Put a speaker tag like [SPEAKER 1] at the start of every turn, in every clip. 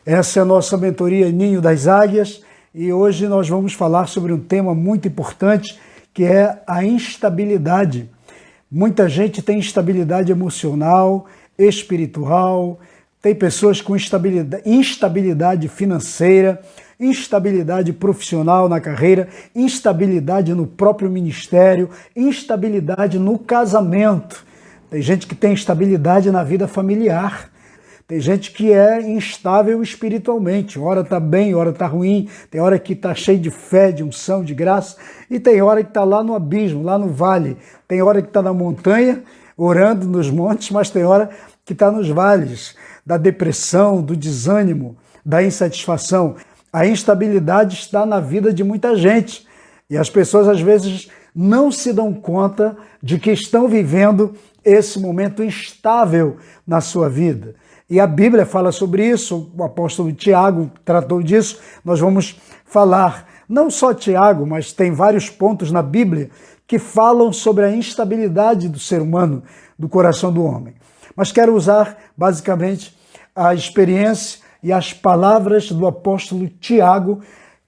[SPEAKER 1] Essa é a nossa mentoria Ninho das Águias e hoje nós vamos falar sobre um tema muito importante que é a instabilidade. Muita gente tem instabilidade emocional, espiritual, tem pessoas com instabilidade financeira, instabilidade profissional na carreira, instabilidade no próprio ministério, instabilidade no casamento. Tem gente que tem instabilidade na vida familiar. Tem gente que é instável espiritualmente, hora está bem, hora está ruim, tem hora que está cheio de fé, de unção, de graça, e tem hora que está lá no abismo, lá no vale, tem hora que está na montanha, orando nos montes, mas tem hora que está nos vales, da depressão, do desânimo, da insatisfação. A instabilidade está na vida de muita gente, e as pessoas às vezes não se dão conta de que estão vivendo esse momento instável na sua vida. E a Bíblia fala sobre isso, o apóstolo Tiago tratou disso, nós vamos falar, não só Tiago, mas tem vários pontos na Bíblia que falam sobre a instabilidade do ser humano, do coração do homem. Mas quero usar basicamente a experiência e as palavras do apóstolo Tiago,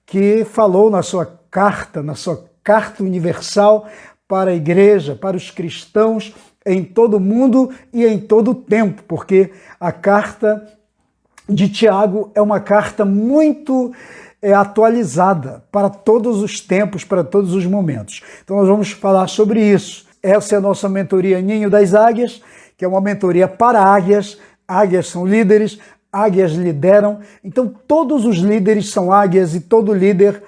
[SPEAKER 1] que falou na sua carta universal para a igreja, para os cristãos, em todo o mundo e em todo o tempo, porque a carta de Tiago é uma carta muito atualizada para todos os tempos, para todos os momentos. Então nós vamos falar sobre isso. Essa é a nossa mentoria Ninho das Águias, que é uma mentoria para águias. Águias são líderes, águias lideram. Então todos os líderes são águias e todo líder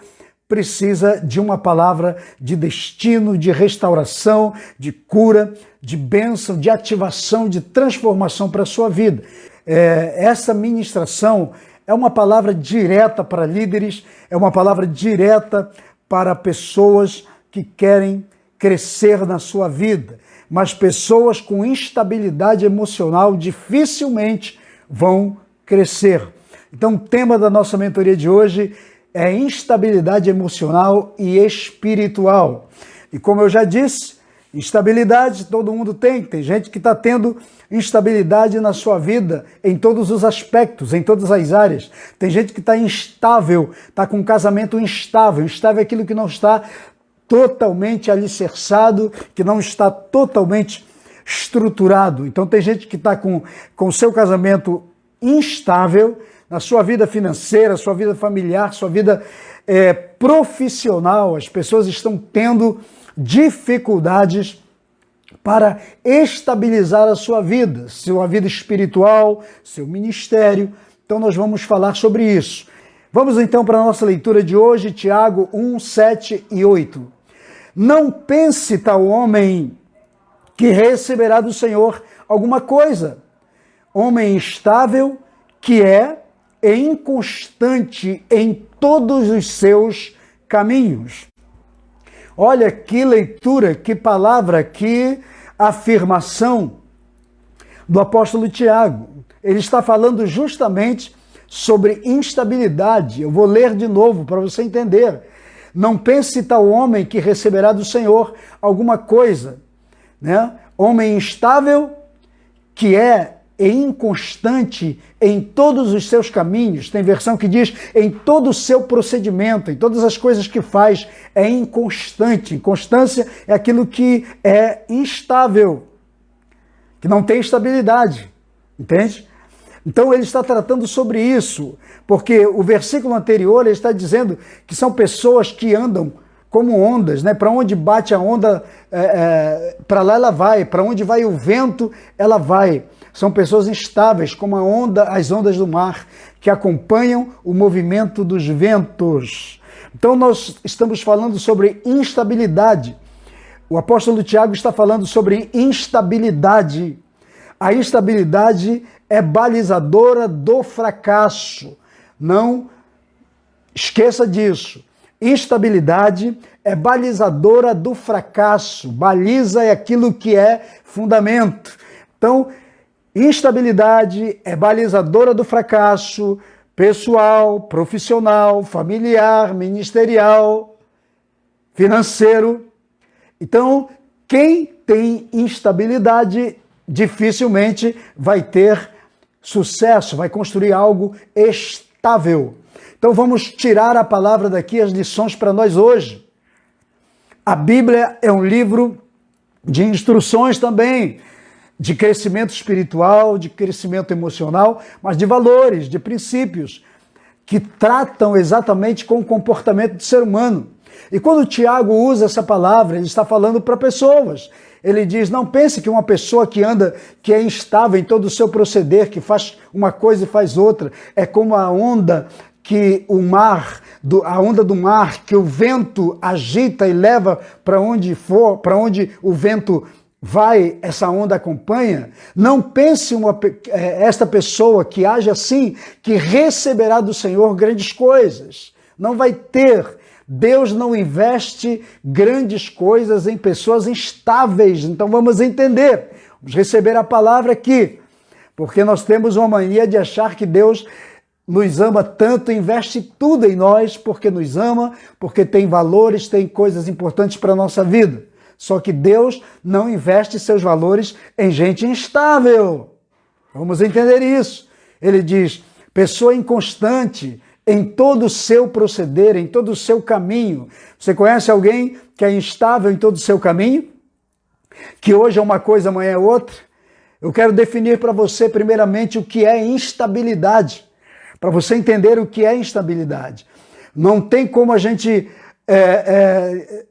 [SPEAKER 1] precisa de uma palavra de destino, de restauração, de cura, de bênção, de ativação, de transformação para a sua vida. Essa ministração é uma palavra direta para líderes, é uma palavra direta para pessoas que querem crescer na sua vida, mas pessoas com instabilidade emocional dificilmente vão crescer. Então o tema da nossa mentoria de hoje é instabilidade emocional e espiritual. E como eu já disse, instabilidade todo mundo tem gente que está tendo instabilidade na sua vida, em todos os aspectos, em todas as áreas. Tem gente que está instável, está com um casamento instável. Instável é aquilo que não está totalmente alicerçado, que não está totalmente estruturado. Então tem gente que está com o seu casamento instável, na sua vida financeira, sua vida familiar, sua vida profissional. As pessoas estão tendo dificuldades para estabilizar a sua vida espiritual, seu ministério. Então nós vamos falar sobre isso. Vamos então para a nossa leitura de hoje, Tiago 1, 7 e 8. Não pense tal homem que receberá do Senhor alguma coisa. Homem instável que é inconstante em todos os seus caminhos. Olha que leitura, que palavra, que afirmação do apóstolo Tiago. Ele está falando justamente sobre instabilidade. Eu vou ler de novo para você entender. Não pense tal homem que receberá do Senhor alguma coisa, né? Homem instável que é inconstante em todos os seus caminhos. Tem versão que diz em todo o seu procedimento, em todas as coisas que faz, é inconstante. Inconstância é aquilo que é instável, que não tem estabilidade, entende? Então ele está tratando sobre isso, porque o versículo anterior ele está dizendo que são pessoas que andam como ondas, né? Para onde bate a onda, para lá ela vai, para onde vai o vento, ela vai. São pessoas instáveis, como as ondas do mar, que acompanham o movimento dos ventos. Então nós estamos falando sobre instabilidade. O apóstolo Tiago está falando sobre instabilidade. A instabilidade é balizadora do fracasso. Não esqueça disso. Instabilidade é balizadora do fracasso. Baliza é aquilo que é fundamento. Então, instabilidade é balizadora do fracasso pessoal, profissional, familiar, ministerial, financeiro. Então, quem tem instabilidade dificilmente vai ter sucesso, vai construir algo estável. Então vamos tirar a palavra daqui, as lições para nós hoje. A Bíblia é um livro de instruções também, de crescimento espiritual, de crescimento emocional, mas de valores, de princípios, que tratam exatamente com o comportamento do ser humano. E quando o Tiago usa essa palavra, ele está falando para pessoas. Ele diz, não pense que uma pessoa que anda, que é instável em todo o seu proceder, que faz uma coisa e faz outra, é como a onda que o mar, a onda do mar, que o vento agita e leva para onde for, para onde o vento vai, essa onda acompanha. Não pense esta pessoa que age assim, que receberá do Senhor grandes coisas. Não vai ter. Deus não investe grandes coisas em pessoas instáveis. Então vamos entender. Vamos receber a palavra aqui. Porque nós temos uma mania de achar que Deus nos ama tanto, investe tudo em nós, porque nos ama, porque tem valores, tem coisas importantes para a nossa vida. Só que Deus não investe seus valores em gente instável. Vamos entender isso. Ele diz, pessoa inconstante em todo o seu proceder, em todo o seu caminho. Você conhece alguém que é instável em todo o seu caminho? Que hoje é uma coisa, amanhã é outra? Eu quero definir para você, primeiramente, o que é instabilidade. Para você entender o que é instabilidade. Não tem como a gente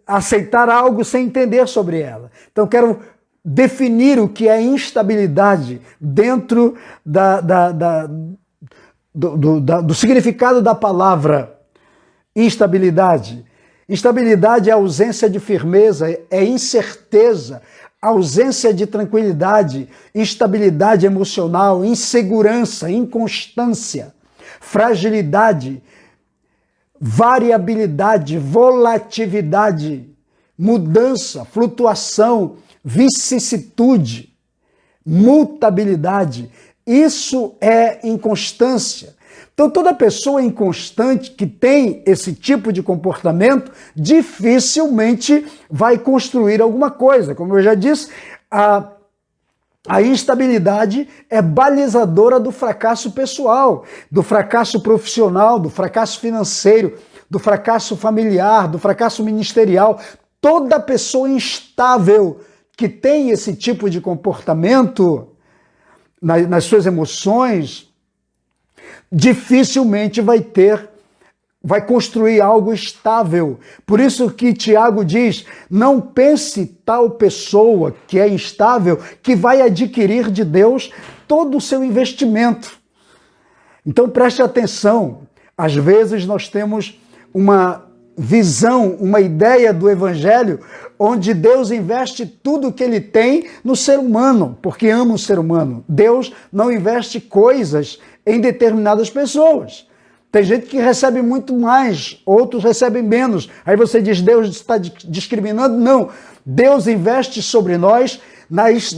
[SPEAKER 1] aceitar algo sem entender sobre ela. Então eu quero definir o que é instabilidade dentro do significado da palavra instabilidade. Instabilidade é ausência de firmeza, é incerteza, ausência de tranquilidade, instabilidade emocional, insegurança, inconstância, fragilidade, variabilidade, volatilidade, mudança, flutuação, vicissitude, mutabilidade. Isso é inconstância. Então toda pessoa inconstante que tem esse tipo de comportamento dificilmente vai construir alguma coisa. Como eu já disse, a instabilidade é balizadora do fracasso pessoal, do fracasso profissional, do fracasso financeiro, do fracasso familiar, do fracasso ministerial. Toda pessoa instável que tem esse tipo de comportamento nas suas emoções, dificilmente vai construir algo estável. Por isso que Tiago diz, não pense tal pessoa que é instável, que vai adquirir de Deus todo o seu investimento. Então preste atenção, às vezes nós temos uma visão, uma ideia do evangelho, onde Deus investe tudo que ele tem no ser humano, porque ama o ser humano. Deus não investe coisas em determinadas pessoas. Tem gente que recebe muito mais, outros recebem menos. Aí você diz, Deus está discriminando? Não. Deus investe sobre nós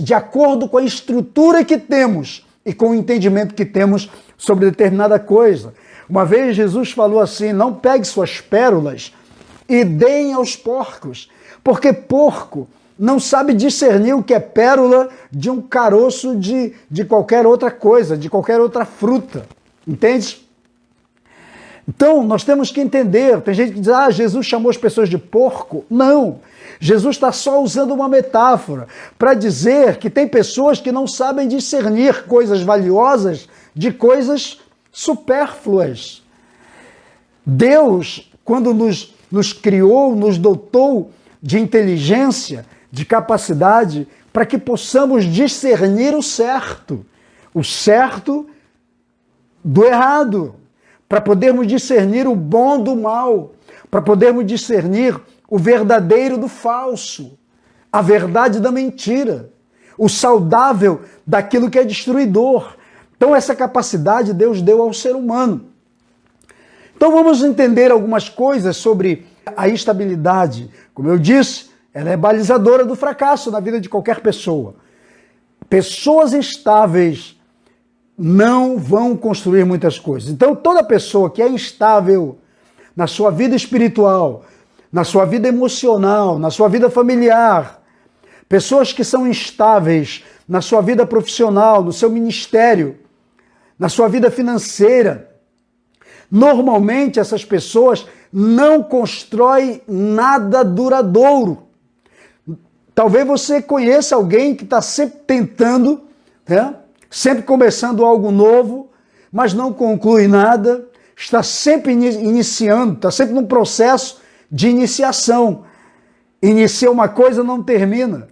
[SPEAKER 1] de acordo com a estrutura que temos e com o entendimento que temos sobre determinada coisa. Uma vez Jesus falou assim, não pegue suas pérolas e deem aos porcos, porque porco não sabe discernir o que é pérola de um caroço de qualquer outra coisa, de qualquer outra fruta. Entende? Então, nós temos que entender, tem gente que diz, Jesus chamou as pessoas de porco. Não, Jesus está só usando uma metáfora para dizer que tem pessoas que não sabem discernir coisas valiosas de coisas supérfluas. Deus, quando nos criou, nos dotou de inteligência, de capacidade, para que possamos discernir o certo do errado, para podermos discernir o bom do mal, para podermos discernir o verdadeiro do falso, a verdade da mentira, o saudável daquilo que é destruidor. Então essa capacidade Deus deu ao ser humano. Então vamos entender algumas coisas sobre a instabilidade. Como eu disse, ela é balizadora do fracasso na vida de qualquer pessoa. Pessoas instáveis não vão construir muitas coisas. Então toda pessoa que é instável na sua vida espiritual, na sua vida emocional, na sua vida familiar, pessoas que são instáveis na sua vida profissional, no seu ministério, na sua vida financeira. Normalmente essas pessoas não constroem nada duradouro. Talvez você conheça alguém que está sempre tentando, né? Sempre começando algo novo, mas não conclui nada, está sempre iniciando, está sempre num processo de iniciação. Inicia uma coisa, não termina.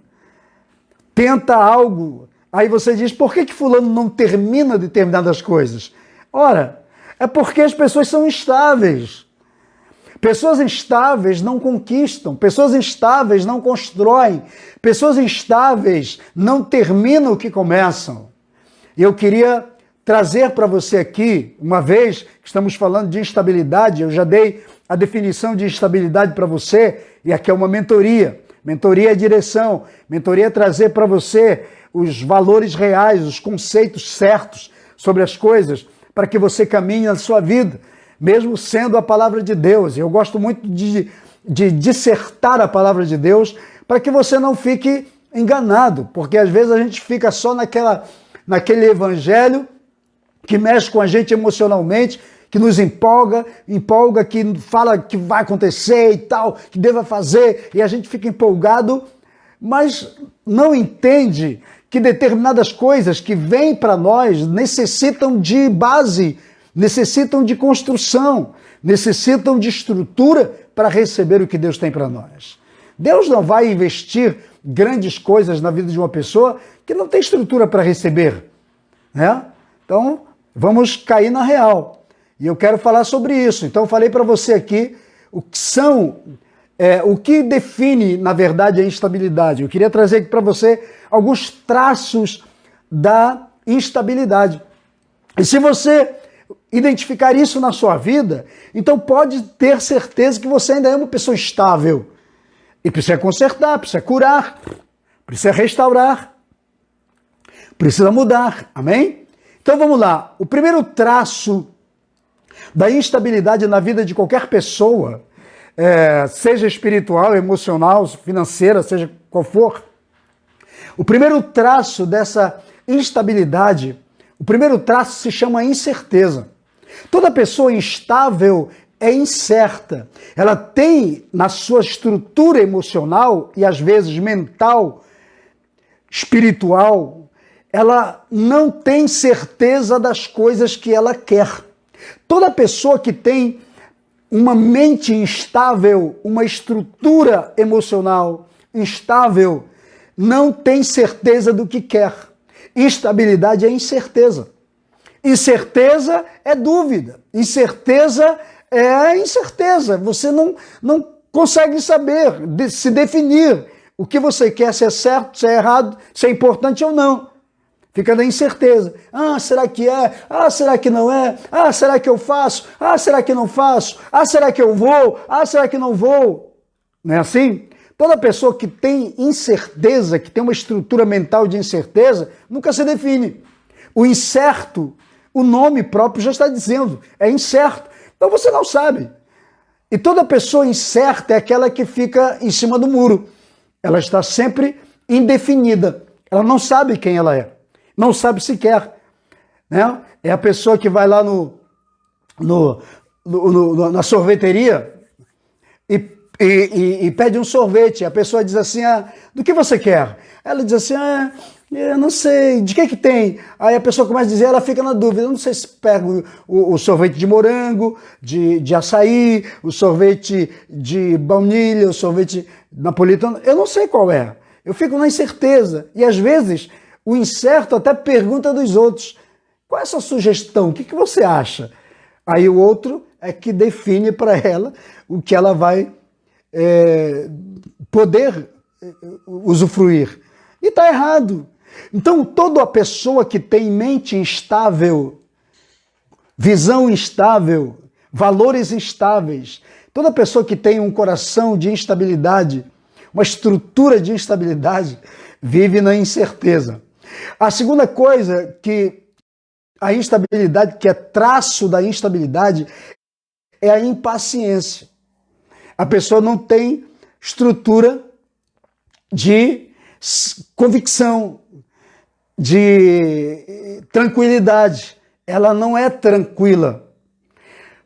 [SPEAKER 1] Tenta algo, aí você diz, por que fulano não termina determinadas coisas? Ora, é porque as pessoas são instáveis. Pessoas instáveis não conquistam, pessoas instáveis não constroem, pessoas instáveis não terminam o que começam. E eu queria trazer para você aqui, uma vez que estamos falando de instabilidade, eu já dei a definição de instabilidade para você, e aqui é uma mentoria. Mentoria é direção, mentoria é trazer para você os valores reais, os conceitos certos sobre as coisas, para que você caminhe na sua vida, mesmo sendo a palavra de Deus. Eu gosto muito de dissertar a palavra de Deus para que você não fique enganado, porque às vezes a gente fica só naquele evangelho que mexe com a gente emocionalmente, que nos empolga, que fala que vai acontecer e tal, que deva fazer, e a gente fica empolgado, mas não entende que determinadas coisas que vêm para nós necessitam de base, necessitam de construção, necessitam de estrutura para receber o que Deus tem para nós. Deus não vai investir grandes coisas na vida de uma pessoa que não tem estrutura para receber, né? Então, vamos cair na real. E eu quero falar sobre isso. Então, eu falei para você aqui o que define, na verdade, a instabilidade. Eu queria trazer aqui para você alguns traços da instabilidade. E se você identificar isso na sua vida, então pode ter certeza que você ainda é uma pessoa estável. E precisa consertar, precisa curar, precisa restaurar, precisa mudar. Amém? Então vamos lá. O primeiro traço da instabilidade na vida de qualquer pessoa, seja espiritual, emocional, financeira, seja qual for, o primeiro traço dessa instabilidade, o primeiro traço se chama incerteza. Toda pessoa instável é incerta. Ela tem na sua estrutura emocional e às vezes mental, espiritual, ela não tem certeza das coisas que ela quer. Toda pessoa que tem uma mente instável, uma estrutura emocional instável, não tem certeza do que quer. Instabilidade é incerteza. Incerteza é dúvida. Incerteza é incerteza. Você não consegue saber, se definir o que você quer, se é certo, se é errado, se é importante ou não. Fica na incerteza. Ah, será que é? Ah, será que não é? Ah, será que eu faço? Ah, será que não faço? Ah, será que eu vou? Ah, será que não vou? Não é assim? Toda pessoa que tem incerteza, que tem uma estrutura mental de incerteza, nunca se define. O incerto, o nome próprio já está dizendo, é incerto. Então você não sabe. E toda pessoa incerta é aquela que fica em cima do muro. Ela está sempre indefinida. Ela não sabe quem ela é. Não sabe se quer, né? É a pessoa que vai lá na sorveteria e pede um sorvete. A pessoa diz assim, do que você quer? Ela diz assim, eu não sei, de que tem? Aí a pessoa começa a dizer, ela fica na dúvida, eu não sei se pego o sorvete de morango, de açaí, o sorvete de baunilha, o sorvete napolitano, eu não sei qual é. Eu fico na incerteza. E às vezes o incerto até pergunta dos outros, qual é a sua sugestão? O que você acha? Aí o outro é que define para ela o que ela vai poder usufruir. E está errado. Então toda pessoa que tem mente instável, visão instável, valores instáveis, toda pessoa que tem um coração de instabilidade, uma estrutura de instabilidade, vive na incerteza. A segunda coisa que a instabilidade, que é traço da instabilidade, é a impaciência. A pessoa não tem estrutura de convicção, de tranquilidade. ela não é tranquila,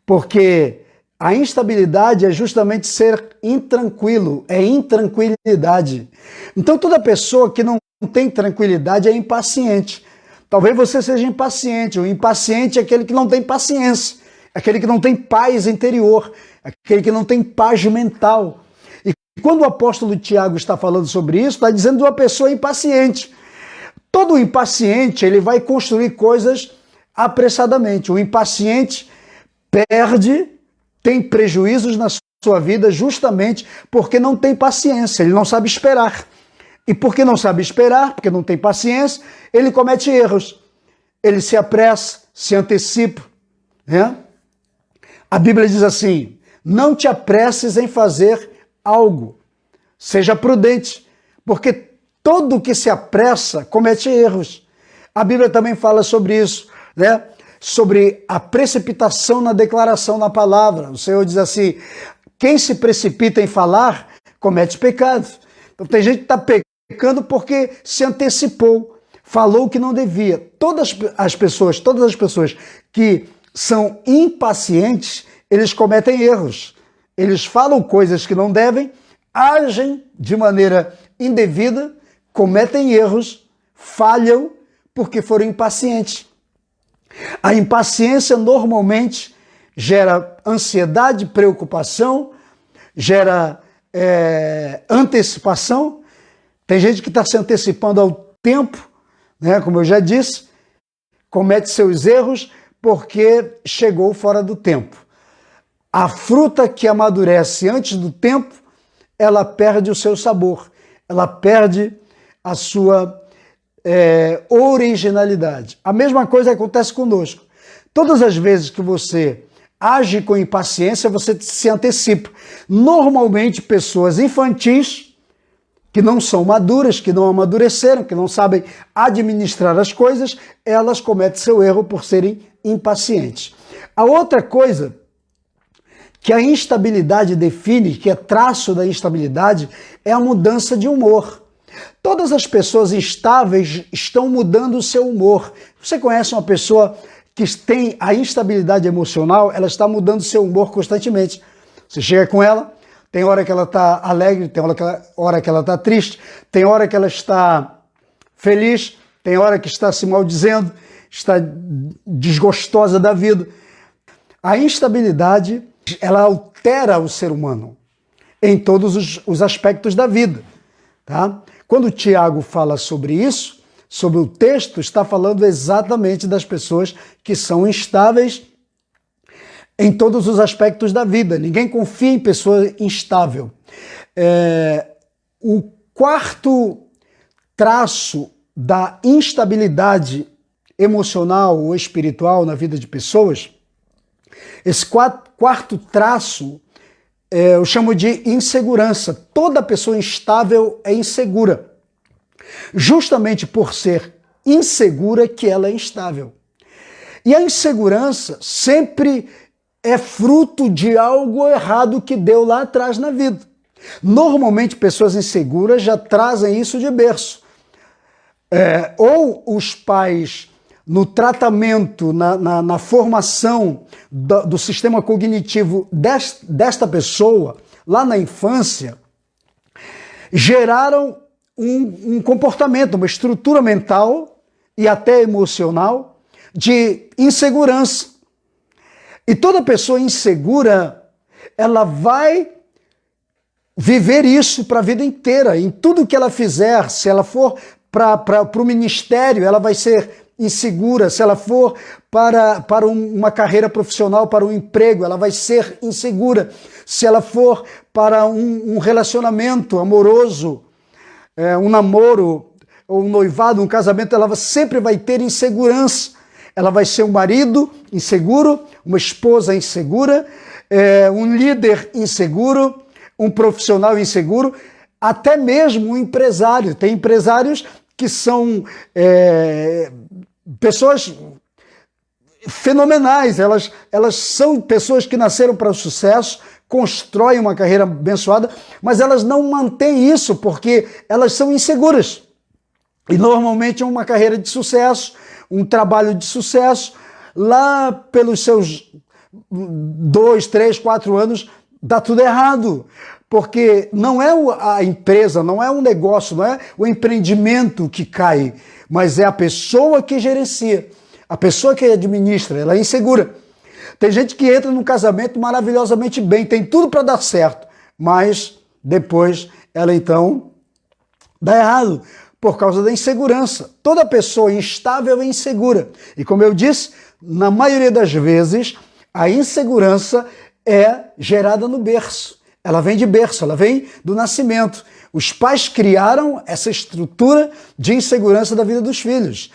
[SPEAKER 1] porque a instabilidade é justamente ser intranquilo, é intranquilidade. Então toda pessoa que não tem tranquilidade é impaciente. Talvez você seja impaciente. O impaciente é aquele que não tem paciência, aquele que não tem paz interior, aquele que não tem paz mental. E quando o apóstolo Tiago está falando sobre isso, está dizendo de uma pessoa impaciente. Todo impaciente, ele vai construir coisas apressadamente. O impaciente perde, tem prejuízos na sua vida justamente porque não tem paciência, ele não sabe esperar. E porque não sabe esperar, porque não tem paciência, ele comete erros. Ele se apressa, se antecipa, né? A Bíblia diz assim: não te apresses em fazer algo, seja prudente, porque todo que se apressa comete erros. A Bíblia também fala sobre isso, né? Sobre a precipitação na declaração na palavra. O Senhor diz assim: quem se precipita em falar comete pecado. Então tem gente que está pecando porque se antecipou, falou o que não devia. Todas as pessoas que são impacientes, eles cometem erros. Eles falam coisas que não devem, agem de maneira indevida, cometem erros, falham porque foram impacientes. A impaciência normalmente gera ansiedade, preocupação, gera antecipação. Tem gente que está se antecipando ao tempo, né? Como eu já disse, comete seus erros porque chegou fora do tempo. A fruta que amadurece antes do tempo, ela perde o seu sabor, ela perde a sua originalidade. A mesma coisa acontece conosco. Todas as vezes que você age com impaciência, você se antecipa. Normalmente, pessoas infantis, que não são maduras, que não amadureceram, que não sabem administrar as coisas, elas cometem seu erro por serem impacientes. A outra coisa que a instabilidade define, que é traço da instabilidade, é a mudança de humor. Todas as pessoas instáveis estão mudando o seu humor. Você conhece uma pessoa que tem a instabilidade emocional, ela está mudando o seu humor constantemente. Você chega com ela, tem hora que ela está alegre, tem hora que ela está triste, tem hora que ela está feliz, tem hora que está se maldizendo, está desgostosa da vida. A instabilidade, ela altera o ser humano em todos os aspectos da vida, tá? Quando o Tiago fala sobre isso, sobre o texto, está falando exatamente das pessoas que são instáveis em todos os aspectos da vida. Ninguém confia em pessoa instável. O quarto traço da instabilidade emocional ou espiritual na vida de pessoas, esse quarto traço eu chamo de insegurança. Toda pessoa instável é insegura. Justamente por ser insegura que ela é instável. E a insegurança sempre é fruto de algo errado que deu lá atrás na vida. Normalmente, pessoas inseguras já trazem isso de berço. Ou os pais, no tratamento, na formação do sistema cognitivo desta pessoa, lá na infância, geraram um comportamento, uma estrutura mental e até emocional de insegurança. E toda pessoa insegura, ela vai viver isso para a vida inteira. Em tudo que ela fizer, se ela for para o ministério, ela vai ser insegura. Se ela for para uma carreira profissional, para um emprego, ela vai ser insegura. Se ela for para um relacionamento amoroso, um namoro, ou um noivado, um casamento, ela sempre vai ter insegurança. Ela vai ser um marido inseguro, uma esposa insegura, um líder inseguro, um profissional inseguro, até mesmo um empresário. Tem empresários que são pessoas fenomenais, elas são pessoas que nasceram para o sucesso, constroem uma carreira abençoada, mas elas não mantêm isso porque elas são inseguras. E normalmente uma carreira de sucesso, um trabalho de sucesso, lá pelos seus 2, 3, 4 anos, dá tudo errado. Porque não é a empresa, não é um negócio, não é o empreendimento que cai, mas é a pessoa que gerencia, a pessoa que administra, ela é insegura. Tem gente que entra num casamento maravilhosamente bem, tem tudo para dar certo, mas depois ela então dá errado por causa da insegurança. Toda pessoa instável é insegura. E como eu disse, na maioria das vezes, a insegurança é gerada no berço. Ela vem de berço, ela vem do nascimento. Os pais criaram essa estrutura de insegurança da vida dos filhos.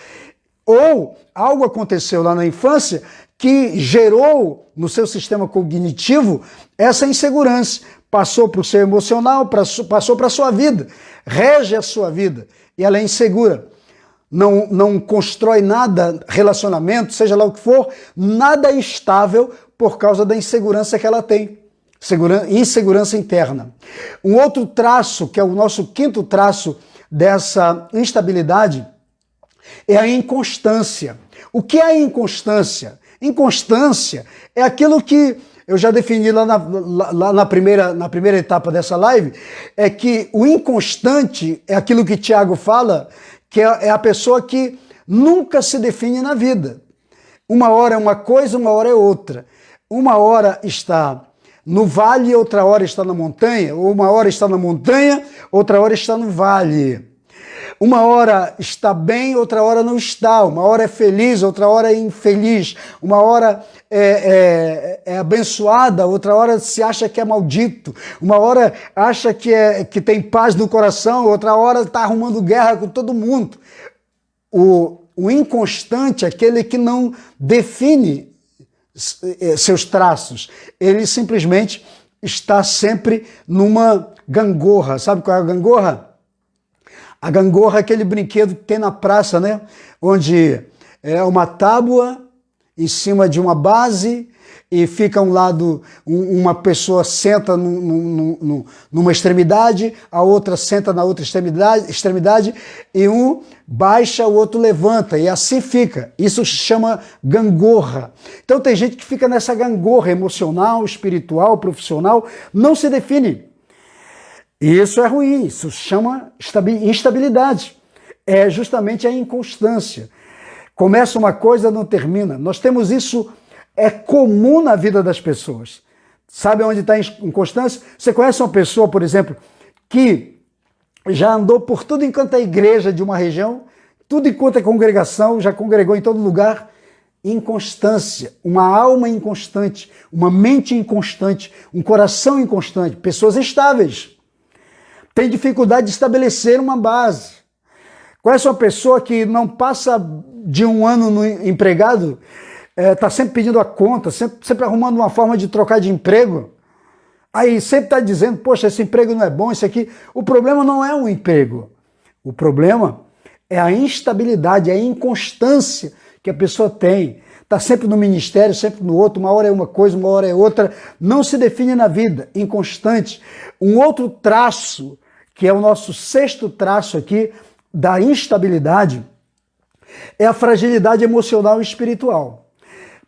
[SPEAKER 1] Ou algo aconteceu lá na infância que gerou no seu sistema cognitivo essa insegurança. Passou para o seu emocional, passou para a sua vida, rege a sua vida e ela é insegura. Não constrói nada, relacionamento, seja lá o que for, nada estável por causa da insegurança que ela tem. Insegurança interna. Um outro traço, que é o nosso quinto traço dessa instabilidade, é a inconstância. O que é a inconstância? Inconstância é aquilo que eu já defini lá na primeira etapa dessa live, é que o inconstante é aquilo que Tiago fala, que é a pessoa que nunca se define na vida. Uma hora é uma coisa, uma hora é outra. Uma hora está no vale, outra hora está na montanha, ou uma hora está na montanha, outra hora está no vale. Uma hora está bem, outra hora não está. Uma hora é feliz, outra hora é infeliz. Uma hora é abençoada, outra hora se acha que é maldito. Uma hora acha que tem paz no coração, outra hora está arrumando guerra com todo mundo. O inconstante é aquele que não define seus traços. Ele simplesmente está sempre numa gangorra. Sabe qual é a gangorra? A gangorra é aquele brinquedo que tem na praça, né? Onde é uma tábua em cima de uma base e fica um lado, uma pessoa senta numa extremidade, a outra senta na outra extremidade e um baixa, o outro levanta e assim fica. Isso se chama gangorra. Então tem gente que fica nessa gangorra emocional, espiritual, profissional, não se define. E isso é ruim, isso se chama instabilidade. É justamente a inconstância. Começa uma coisa, não termina. Nós temos isso, é comum na vida das pessoas. Sabe onde está a inconstância? Você conhece uma pessoa, por exemplo, que já andou por tudo enquanto é igreja de uma região, tudo enquanto é congregação, já congregou em todo lugar. Inconstância, uma alma inconstante, uma mente inconstante, um coração inconstante, pessoas estáveis. Tem dificuldade de estabelecer uma base. Conhece uma pessoa que não passa de um ano no empregado, está sempre pedindo a conta, sempre arrumando uma forma de trocar de emprego. Aí sempre está dizendo, poxa, esse emprego não é bom, isso aqui. O problema não é o emprego. O problema é a instabilidade, a inconstância que a pessoa tem. Está sempre no ministério, sempre no outro, uma hora é uma coisa, uma hora é outra. Não se define na vida, inconstante. Um outro traço, que é o nosso sexto traço aqui, da instabilidade, é a fragilidade emocional e espiritual.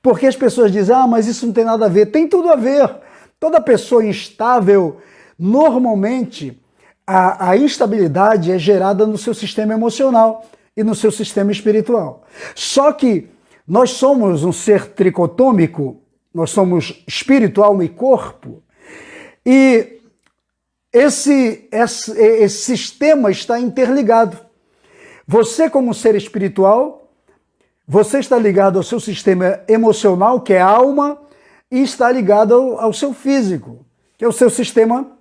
[SPEAKER 1] Porque as pessoas dizem, mas isso não tem nada a ver. Tem tudo a ver. Toda pessoa instável, normalmente, a instabilidade é gerada no seu sistema emocional e no seu sistema espiritual. Só que nós somos um ser tricotômico, nós somos espírito, alma e corpo, e esse sistema está interligado. Você, como ser espiritual, você está ligado ao seu sistema emocional, que é a alma, e está ligado ao seu físico, que é o seu sistema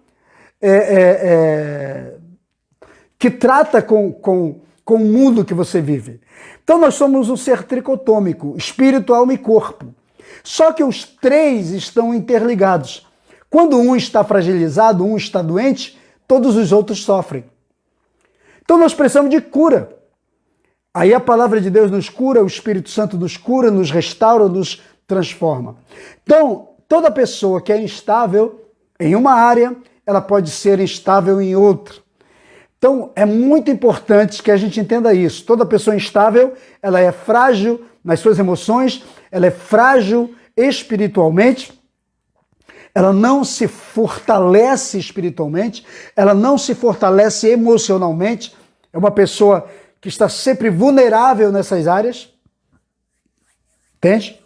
[SPEAKER 1] que trata com o mundo que você vive. Então nós somos um ser tricotômico, espírito, alma e corpo. Só que os três estão interligados. Quando um está fragilizado, um está doente, todos os outros sofrem. Então nós precisamos de cura. Aí a palavra de Deus nos cura, o Espírito Santo nos cura, nos restaura, nos transforma. Então, toda pessoa que é instável em uma área, ela pode ser instável em outra. Então, é muito importante que a gente entenda isso. Toda pessoa instável, ela é frágil nas suas emoções, ela é frágil espiritualmente, ela não se fortalece espiritualmente, ela não se fortalece emocionalmente, é uma pessoa que está sempre vulnerável nessas áreas, entende?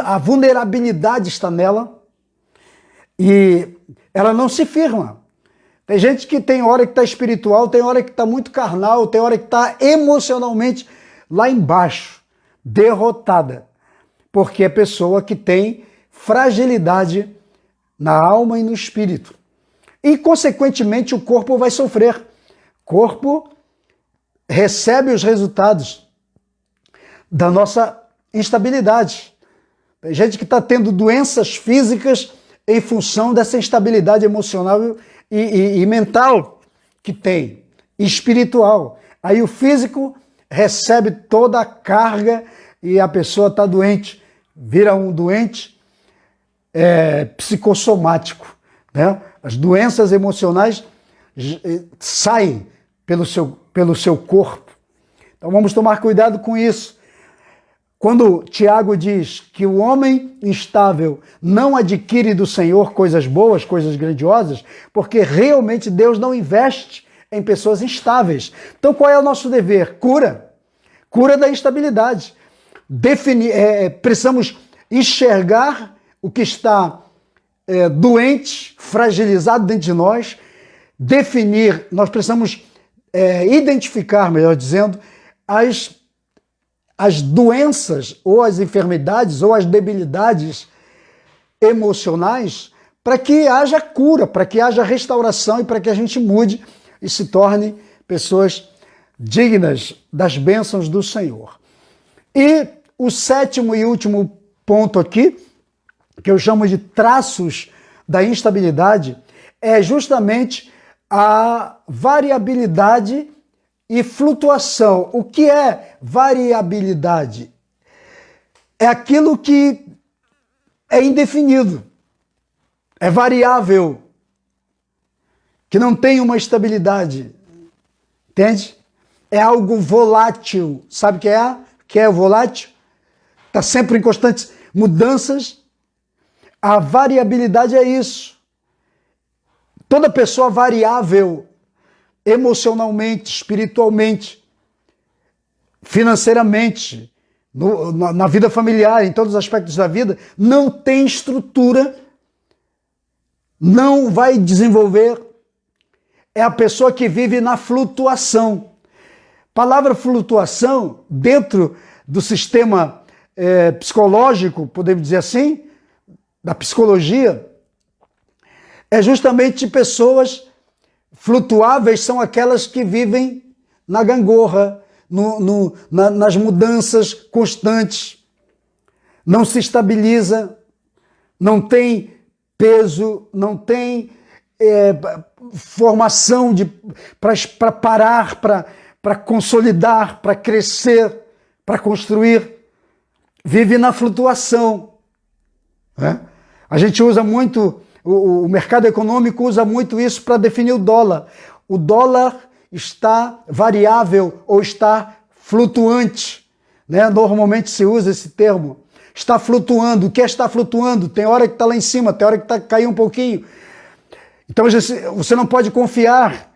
[SPEAKER 1] A vulnerabilidade está nela e ela não se firma. Tem gente que tem hora que está espiritual, tem hora que está muito carnal, tem hora que está emocionalmente lá embaixo, derrotada, porque é pessoa que tem fragilidade na alma e no espírito. E, consequentemente, o corpo vai sofrer. O corpo recebe os resultados da nossa instabilidade. Tem gente que está tendo doenças físicas em função dessa instabilidade emocional e mental que tem, espiritual. Aí o físico recebe toda a carga e a pessoa está doente, vira um doente psicossomático, né? As doenças emocionais saem pelo seu corpo. Então vamos tomar cuidado com isso. Quando Tiago diz que o homem instável não adquire do Senhor coisas boas, coisas grandiosas, porque realmente Deus não investe em pessoas instáveis. Então qual é o nosso dever? Cura. Cura da instabilidade. Precisamos enxergar o que está doente, fragilizado dentro de nós, definir, nós precisamos identificar, melhor dizendo, as doenças ou as enfermidades ou as debilidades emocionais para que haja cura, para que haja restauração e para que a gente mude e se torne pessoas dignas das bênçãos do Senhor. E o sétimo e último ponto aqui, que eu chamo de traços da instabilidade, é justamente a variabilidade e flutuação. O que é variabilidade? É aquilo que é indefinido, é variável, que não tem uma estabilidade, entende? É algo volátil. Sabe o que é? O que é o volátil? Está sempre em constantes mudanças. A variabilidade é isso. Toda pessoa variável, emocionalmente, espiritualmente, financeiramente, na vida familiar, em todos os aspectos da vida, não tem estrutura, não vai desenvolver. É a pessoa que vive na flutuação. Palavra flutuação, dentro do sistema psicológico, podemos dizer assim, da psicologia, é justamente pessoas flutuáveis, são aquelas que vivem na gangorra, nas mudanças constantes, não se estabiliza, não tem peso, não tem formação para parar, para consolidar, para crescer, para construir, vive na flutuação. Né? A gente usa muito, o mercado econômico usa muito isso para definir o dólar. O dólar está variável ou está flutuante, né? Normalmente se usa esse termo. Está flutuando. O que é estar flutuando? Tem hora que está lá em cima, tem hora que está caindo um pouquinho. Então você não pode confiar,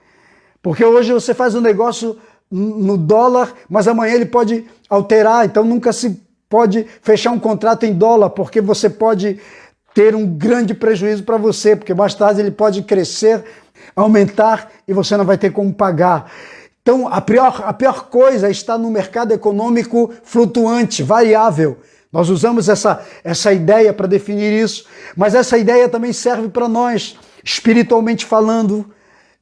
[SPEAKER 1] porque hoje você faz um negócio no dólar, mas amanhã ele pode alterar, então nunca se pode fechar um contrato em dólar, porque você pode ter um grande prejuízo para você, porque mais tarde ele pode crescer, aumentar e você não vai ter como pagar. Então a pior coisa é estar no mercado econômico flutuante, variável. Nós usamos essa ideia para definir isso, mas essa ideia também serve para nós, espiritualmente falando,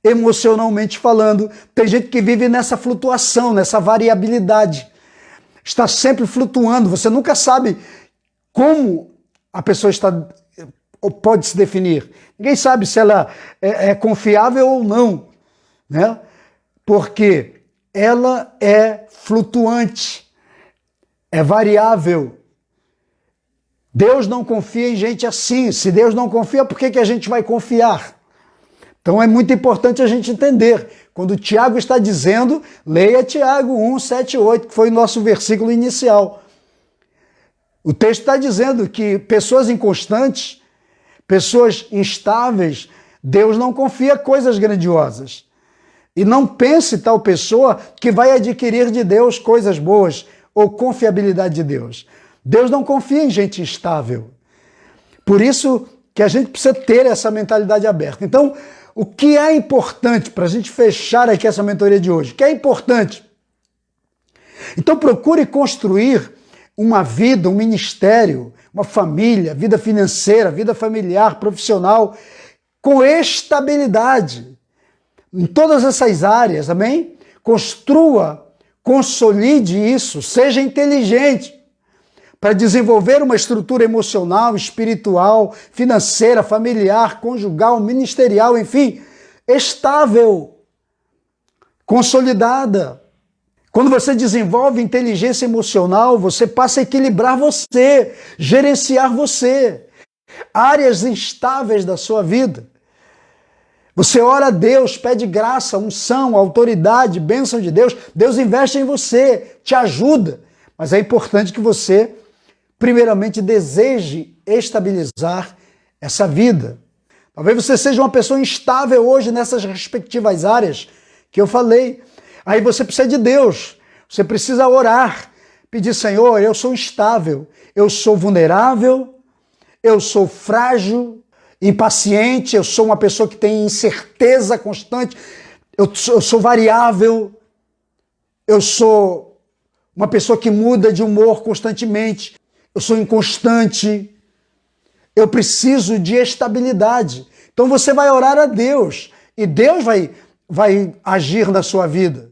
[SPEAKER 1] emocionalmente falando. Tem gente que vive nessa flutuação, nessa variabilidade. Está sempre flutuando, você nunca sabe como a pessoa pode se definir. Ninguém sabe se ela é confiável ou não, né? Porque ela é flutuante, é variável. Deus não confia em gente assim. Se Deus não confia, por que a gente vai confiar? Então é muito importante a gente entender. Quando Tiago está dizendo, leia Tiago 1, 7, 8, que foi o nosso versículo inicial. O texto está dizendo que pessoas inconstantes, pessoas instáveis, Deus não confia coisas grandiosas. E não pense tal pessoa que vai adquirir de Deus coisas boas ou confiabilidade de Deus. Deus não confia em gente instável. Por isso que a gente precisa ter essa mentalidade aberta. Então, o que é importante para a gente fechar aqui essa mentoria de hoje? O que é importante? Então, procure construir uma vida, um ministério, uma família, vida financeira, vida familiar, profissional, com estabilidade em todas essas áreas, amém? Construa, consolide isso, seja inteligente para desenvolver uma estrutura emocional, espiritual, financeira, familiar, conjugal, ministerial, enfim, estável, consolidada. Quando você desenvolve inteligência emocional, você passa a equilibrar você, gerenciar você, áreas instáveis da sua vida. Você ora a Deus, pede graça, unção, autoridade, bênção de Deus. Deus investe em você, te ajuda. Mas é importante que você, primeiramente, deseje estabilizar essa vida. Talvez você seja uma pessoa instável hoje nessas respectivas áreas que eu falei. Aí você precisa de Deus. Você precisa orar, pedir, Senhor, eu sou instável, eu sou vulnerável, eu sou frágil, impaciente, eu sou uma pessoa que tem incerteza constante, eu sou variável, eu sou uma pessoa que muda de humor constantemente, eu sou inconstante, eu preciso de estabilidade. Então você vai orar a Deus e Deus vai agir na sua vida.